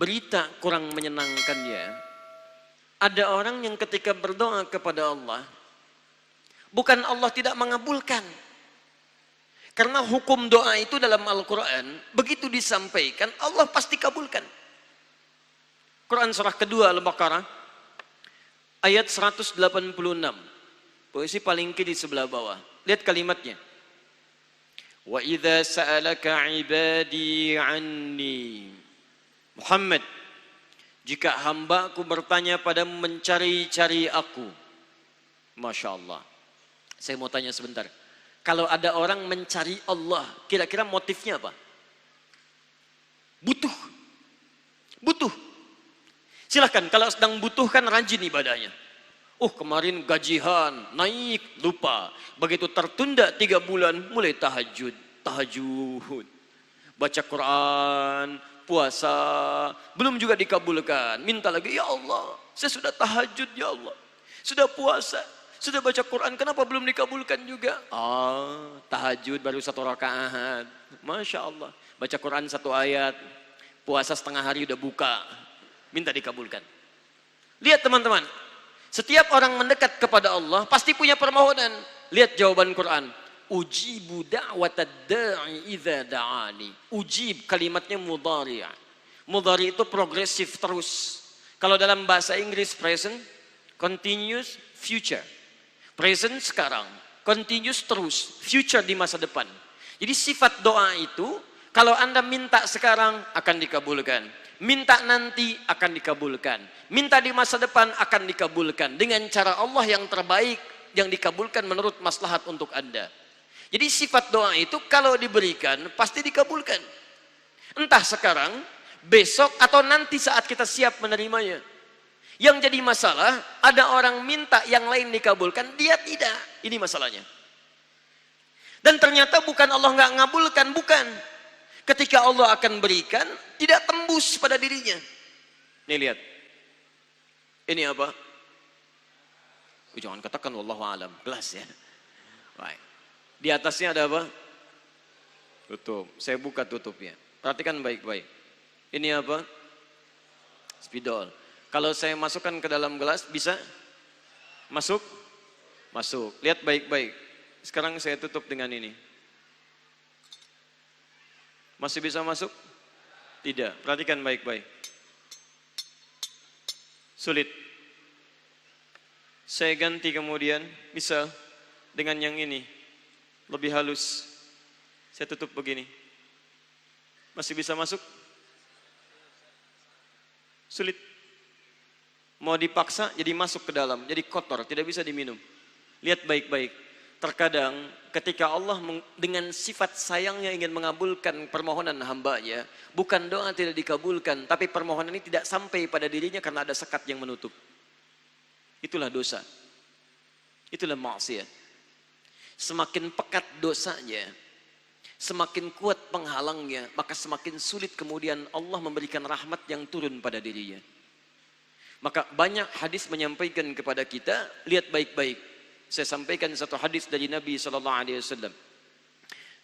berita kurang menyenangkannya, ada orang yang ketika berdoa kepada Allah, bukan Allah tidak mengabulkan. Karena hukum doa itu dalam Al-Quran, begitu disampaikan, Allah pasti kabulkan. Quran surah kedua Al-Baqarah, ayat 186. Posisi paling kiri sebelah bawah. Lihat kalimatnya. Wa idza sa'alaka ibadi anni. Muhammad, jika hambaku bertanya padamu mencari-cari aku. Masya Allah. Saya mau tanya sebentar. Kalau ada orang mencari Allah, kira-kira motifnya apa? Butuh. Butuh. Silahkan, kalau sedang butuh kan rajin ibadahnya. Kemarin gajian, naik, lupa. Begitu tertunda 3 bulan, mulai tahajud. Baca Quran, puasa, belum juga dikabulkan. Minta lagi, ya Allah, saya sudah tahajud ya Allah. Sudah puasa, sudah baca Quran, kenapa belum dikabulkan juga? Tahajud baru 1 rakaat. Masya Allah. Baca Quran 1 ayat, puasa setengah hari udah buka. Minta dikabulkan. Lihat teman-teman. Setiap orang mendekat kepada Allah pasti punya permohonan. Lihat jawaban Quran. Ujibu da'watad da'i idza da'ani. Ujib kalimatnya mudhari'. Mudhari' itu progresif terus. Kalau dalam bahasa Inggris present, continuous, future. Present sekarang, continuous terus, future di masa depan. Jadi sifat doa itu, kalau Anda minta sekarang akan dikabulkan. Minta nanti akan dikabulkan. Minta di masa depan akan dikabulkan. Dengan cara Allah yang terbaik, yang dikabulkan menurut maslahat untuk Anda. Jadi sifat doa itu kalau diberikan, pasti dikabulkan. Entah sekarang, besok, atau nanti saat kita siap menerimanya. Yang jadi masalah, ada orang minta yang lain dikabulkan, dia tidak. Ini masalahnya. Dan ternyata bukan Allah nggak ngabulkan, bukan. Ketika Allah akan berikan, tidak tembus pada dirinya. Nih lihat. Ini apa? Jangan katakan wallahu alam, gelas ya. Baik. Di atasnya ada apa? Tutup. Saya buka tutupnya. Perhatikan baik-baik. Ini apa? Spidol. Kalau saya masukkan ke dalam gelas, bisa? Masuk? Masuk. Lihat baik-baik. Sekarang saya tutup dengan ini. Masih bisa masuk? Tidak. Perhatikan baik-baik. Sulit. Saya ganti kemudian, bisa dengan yang ini. Lebih halus. Saya tutup begini. Masih bisa masuk? Sulit. Mau dipaksa jadi masuk ke dalam, jadi kotor, tidak bisa diminum. Lihat baik-baik. Terkadang ketika Allah dengan sifat sayangnya ingin mengabulkan permohonan hambanya, bukan doa tidak dikabulkan, tapi permohonan ini tidak sampai pada dirinya karena ada sekat yang menutup. Itulah dosa. Itulah maksiat. Semakin pekat dosanya, semakin kuat penghalangnya, maka semakin sulit kemudian Allah memberikan rahmat yang turun pada dirinya. Maka banyak hadis menyampaikan kepada kita, lihat baik-baik. Saya sampaikan satu hadis dari Nabi SAW.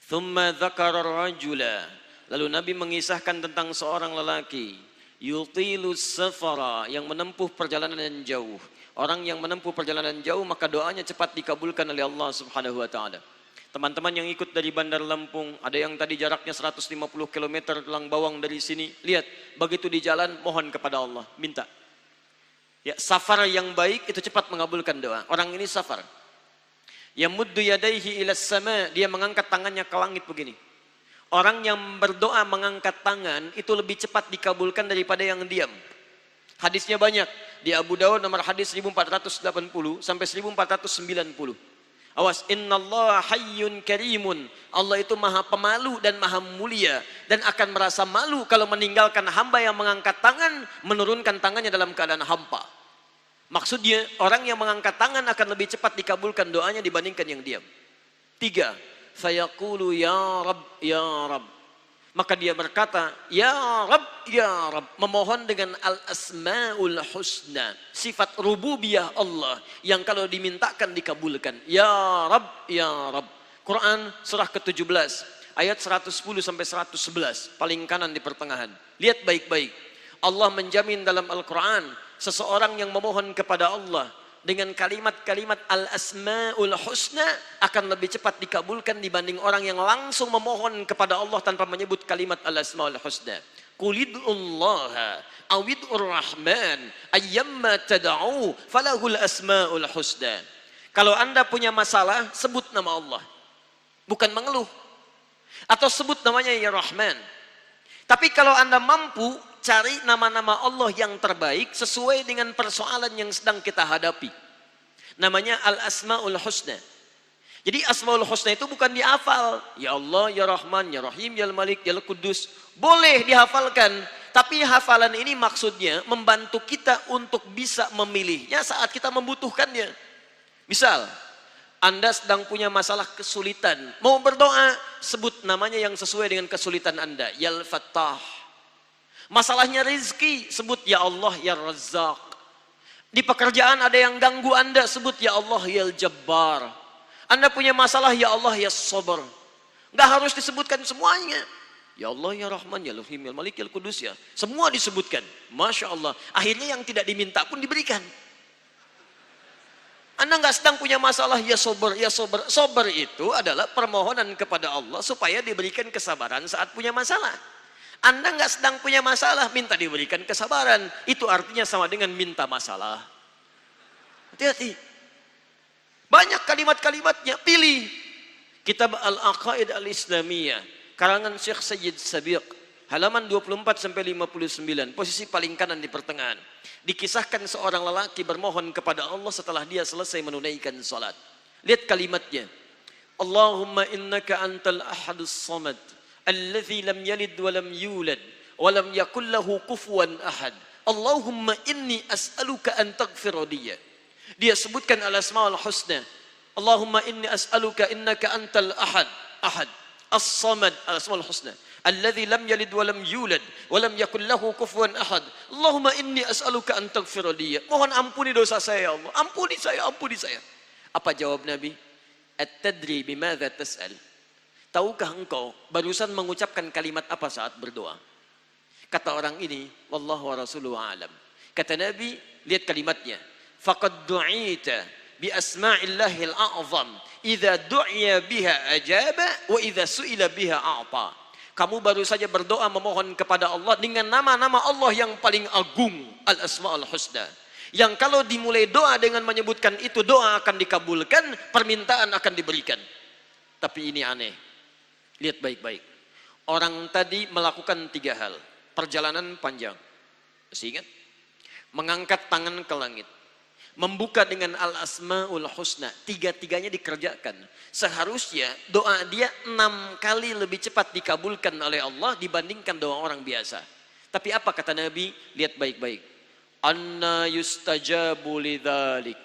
Thumma dzakara rajula. Lalu Nabi mengisahkan tentang seorang lelaki. Yutilus safara, yang menempuh perjalanan yang jauh. Orang yang menempuh perjalanan jauh, maka doanya cepat dikabulkan oleh Allah Subhanahu wa Ta'ala. Teman-teman yang ikut dari Bandar Lampung, ada yang tadi jaraknya 150 km Telang Bawang dari sini. Lihat, begitu di jalan, mohon kepada Allah, minta. Ya, safar yang baik itu cepat mengabulkan doa. Orang ini safar. Yamuddu yadaihi ilas sama, dia mengangkat tangannya ke langit begini. Orang yang berdoa mengangkat tangan itu lebih cepat dikabulkan daripada yang diam. Hadisnya banyak. Di Abu Dawud nomor hadis 1480 sampai 1490. Awas, innallaha hayyun karimun. Allah itu maha pemalu dan maha mulia, dan akan merasa malu kalau meninggalkan hamba yang mengangkat tangan, menurunkan tangannya dalam keadaan hampa. Maksudnya orang yang mengangkat tangan akan lebih cepat dikabulkan doanya dibandingkan yang diam. 3. Fayaqulu ya Rabb, ya Rabb. Maka dia berkata, ya Rabb, ya Rabb. Memohon dengan al-asma'ul husna. Sifat rububiyah Allah yang kalau dimintakan dikabulkan. Ya Rabb, ya Rabb. Quran surah ke-17 ayat 110 sampai 111, paling kanan di pertengahan. Lihat baik-baik. Allah menjamin dalam Al-Quran, seseorang yang memohon kepada Allah dengan kalimat-kalimat al-asma'ul husna akan lebih cepat dikabulkan dibanding orang yang langsung memohon kepada Allah tanpa menyebut kalimat al-asma'ul husna. Qulid'ullaha awid'ur rahman ayyamma tada'u falahul asma'ul husna. Kalau Anda punya masalah, sebut nama Allah, bukan mengeluh, atau sebut namanya ya Rahman. Tapi kalau Anda mampu, cari nama-nama Allah yang terbaik sesuai dengan persoalan yang sedang kita hadapi. Namanya Al-Asma'ul Husna. Jadi Asma'ul Husna itu bukan dihafal. Ya Allah, Ya Rahman, Ya Rahim, Ya Malik, Ya Qudus. Boleh dihafalkan. Tapi hafalan ini maksudnya membantu kita untuk bisa memilihnya saat kita membutuhkannya. Misal, Anda sedang punya masalah kesulitan. Mau berdoa, sebut namanya yang sesuai dengan kesulitan Anda. Ya Al-Fattah. Masalahnya rezeki, sebut ya Allah ya Razzaq. Di pekerjaan ada yang ganggu Anda, sebut ya Allah ya Jabbar. Anda punya masalah, ya Allah ya Sabar. Nggak harus disebutkan semuanya. Ya Allah ya Rahman ya Rahim ya Malik ya Qudus ya. Semua disebutkan. Masya Allah. Akhirnya yang tidak diminta pun diberikan. Anda nggak sedang punya masalah, ya Sabar ya Sabar. Sabar itu adalah permohonan kepada Allah supaya diberikan kesabaran saat punya masalah. Anda nggak sedang punya masalah, minta diberikan kesabaran. Itu artinya sama dengan minta masalah. Hati-hati. Banyak kalimat-kalimatnya, pilih. Kitab Al-Aqaid Al-Islamiyah, karangan Syekh Sayyid Sabiq, halaman 24-59, posisi paling kanan di pertengahan. Dikisahkan seorang lelaki bermohon kepada Allah setelah dia selesai menunaikan salat. Lihat kalimatnya. Allahumma innaka antal ahadus samad. Alladzi lam yalid wa lam yulad wa lam yakul lahu kufuwan ahad. Allahumma inni as'aluka an taghfira li. Dia sebutkan al-asmaul husna. Allahumma inni as'aluka innaka antal ahad, ahad, as-samad, al-asmaul husna. Alladzi lam yalid wa lam yulad wa lam yakul lahu kufuwan ahad. Allahumma inni as'aluka an taghfira li. Mohon ampuni dosa saya ya Allah. Ampuni saya, ampuni saya. Apa jawab Nabi? At-tadri bimadza tas'al? Tahukah engkau barusan mengucapkan kalimat apa saat berdoa? Kata orang ini, wallahu wa rasuluhu a'lam. Kata Nabi, lihat kalimatnya. Faqad du'ita bi asma'illahil a'zam. Idza du'iya biha ajaba wa idza su'ila biha a'ta. Kamu baru saja berdoa memohon kepada Allah dengan nama-nama Allah yang paling agung, al-asma'ul husna. Yang kalau dimulai doa dengan menyebutkan itu, doa akan dikabulkan, permintaan akan diberikan. Tapi ini aneh. Lihat baik-baik. Orang tadi melakukan 3 hal. Perjalanan panjang. Masih ingat? Mengangkat tangan ke langit. Membuka dengan al-asma'ul husna. 3-tiganya dikerjakan. Seharusnya doa dia 6 kali lebih cepat dikabulkan oleh Allah dibandingkan doa orang biasa. Tapi apa kata Nabi? Lihat baik-baik. Anna yustajabu lidzalik.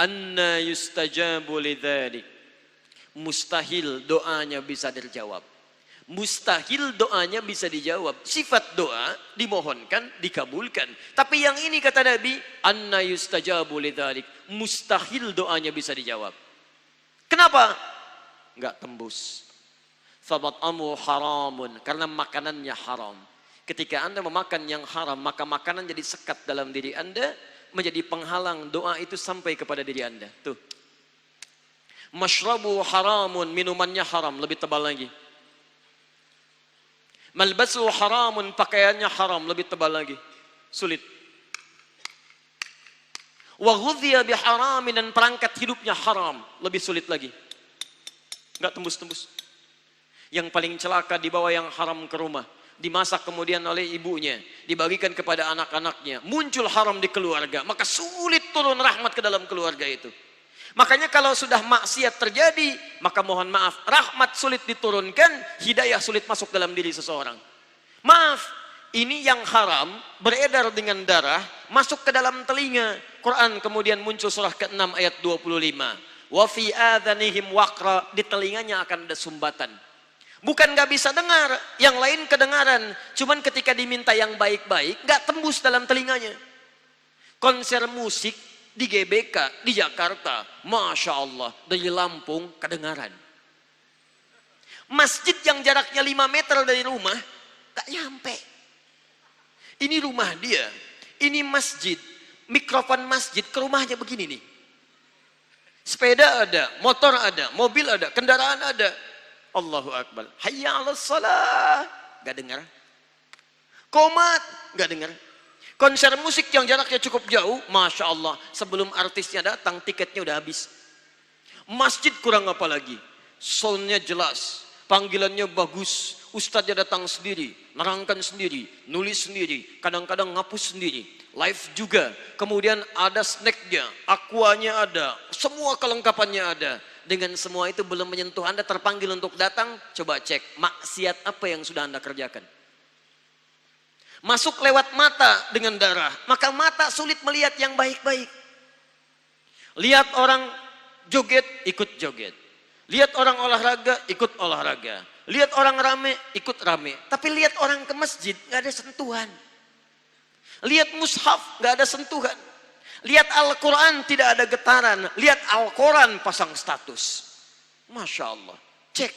Anna yustajabu lidzalik. Mustahil doanya bisa dijawab. Mustahil doanya bisa dijawab. Sifat doa dimohonkan, dikabulkan. Tapi yang ini kata Nabi, anna yustajabu lidzalik. Mustahil doanya bisa dijawab. Kenapa? Enggak tembus. Famat'amu haramun, karena makanannya haram. Ketika Anda memakan yang haram, maka makanan jadi sekat dalam diri Anda, menjadi penghalang doa itu sampai kepada diri Anda. Tuh. Mashrabu haramun, minumannya haram, lebih tebal lagi. Malbasu haramun, pakaiannya haram, lebih tebal lagi. Sulit. Wa ghudhiya biharamin, dan perangkat hidupnya haram, lebih sulit lagi. Enggak tembus-tembus. Yang paling celaka dibawa yang haram ke rumah, dimasak kemudian oleh ibunya, dibagikan kepada anak-anaknya, muncul haram di keluarga, maka sulit turun rahmat ke dalam keluarga itu. Makanya kalau sudah maksiat terjadi, maka mohon maaf, rahmat sulit diturunkan, hidayah sulit masuk dalam diri seseorang. Maaf, ini yang haram beredar dengan darah, masuk ke dalam telinga. Quran kemudian muncul surah ke-6 ayat 25. Wa fi adhanihim waqra, di telinganya akan ada sumbatan. Bukan gak bisa dengar, yang lain kedengaran. Cuman ketika diminta yang baik-baik, gak tembus dalam telinganya. Konser musik di GBK, di Jakarta, Masya Allah, dari Lampung kedengaran. Masjid yang jaraknya 5 meter dari rumah, gak nyampe. Ini rumah dia, ini masjid, mikrofon masjid ke rumahnya begini nih. Sepeda ada, motor ada, mobil ada, kendaraan ada. Allahu Akbar. Hayya 'alas shalah. Gak dengar. Qomat, gak dengar. Konser musik yang jaraknya cukup jauh, Masya Allah. Sebelum artisnya datang, tiketnya udah habis. Masjid kurang apa lagi. Soundnya jelas, panggilannya bagus. Ustadznya datang sendiri, nerangkan sendiri, nulis sendiri, kadang-kadang ngapus sendiri, live juga. Kemudian ada snacknya, aquanya ada, semua kelengkapannya ada. Dengan semua itu belum menyentuh Anda terpanggil untuk datang, coba cek maksiat apa yang sudah Anda kerjakan. Masuk lewat mata dengan darah, maka mata sulit melihat yang baik-baik. Lihat orang joget, ikut joget. Lihat orang olahraga, ikut olahraga. Lihat orang rame, ikut rame. Tapi lihat orang ke masjid, gak ada sentuhan. Lihat mushaf, gak ada sentuhan. Lihat Al-Quran, tidak ada getaran. Lihat Al-Quran, pasang status. Masya Allah. Cek.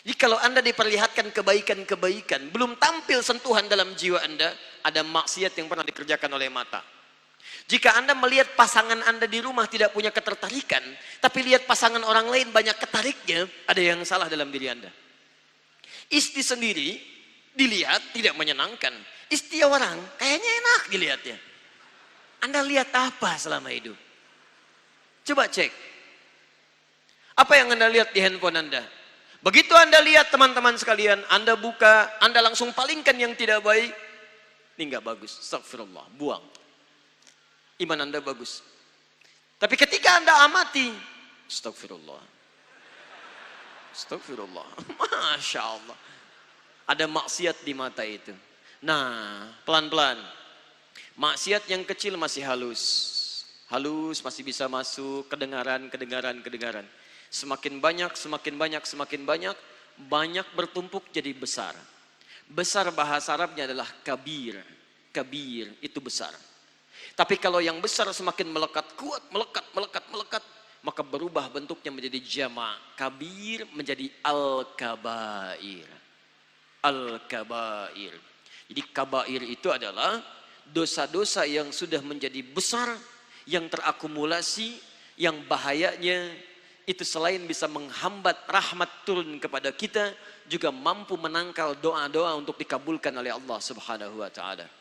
Jadi kalau Anda diperlihatkan kebaikan-kebaikan, belum tampil sentuhan dalam jiwa Anda, ada maksiat yang pernah dikerjakan oleh mata. Jika Anda melihat pasangan Anda di rumah tidak punya ketertarikan, tapi lihat pasangan orang lain banyak ketariknya, ada yang salah dalam diri Anda. Istri sendiri dilihat tidak menyenangkan. Istri orang kayaknya enak dilihatnya. Anda lihat apa selama hidup? Coba cek. Apa yang Anda lihat di handphone Anda? Begitu Anda lihat teman-teman sekalian, Anda buka, Anda langsung palingkan yang tidak baik. Ini enggak bagus. Astagfirullah, buang. Iman Anda bagus. Tapi ketika Anda amati, astagfirullah. Astagfirullah. Masya Allah. Ada maksiat di mata itu. Nah, pelan-pelan. Maksiat yang kecil masih halus. Halus masih bisa masuk, kedengaran. Semakin banyak, banyak bertumpuk jadi besar. Besar bahasa Arabnya adalah kabir. Kabir itu besar. Tapi kalau yang besar semakin melekat, kuat, melekat, maka berubah bentuknya menjadi jama'. Kabir menjadi al-kabair. Al-kabair. Jadi kabair itu adalah dosa-dosa yang sudah menjadi besar, yang terakumulasi, yang bahayanya itu selain bisa menghambat rahmat turun kepada kita, juga mampu menangkal doa-doa untuk dikabulkan oleh Allah Subhanahu wa ta'ala.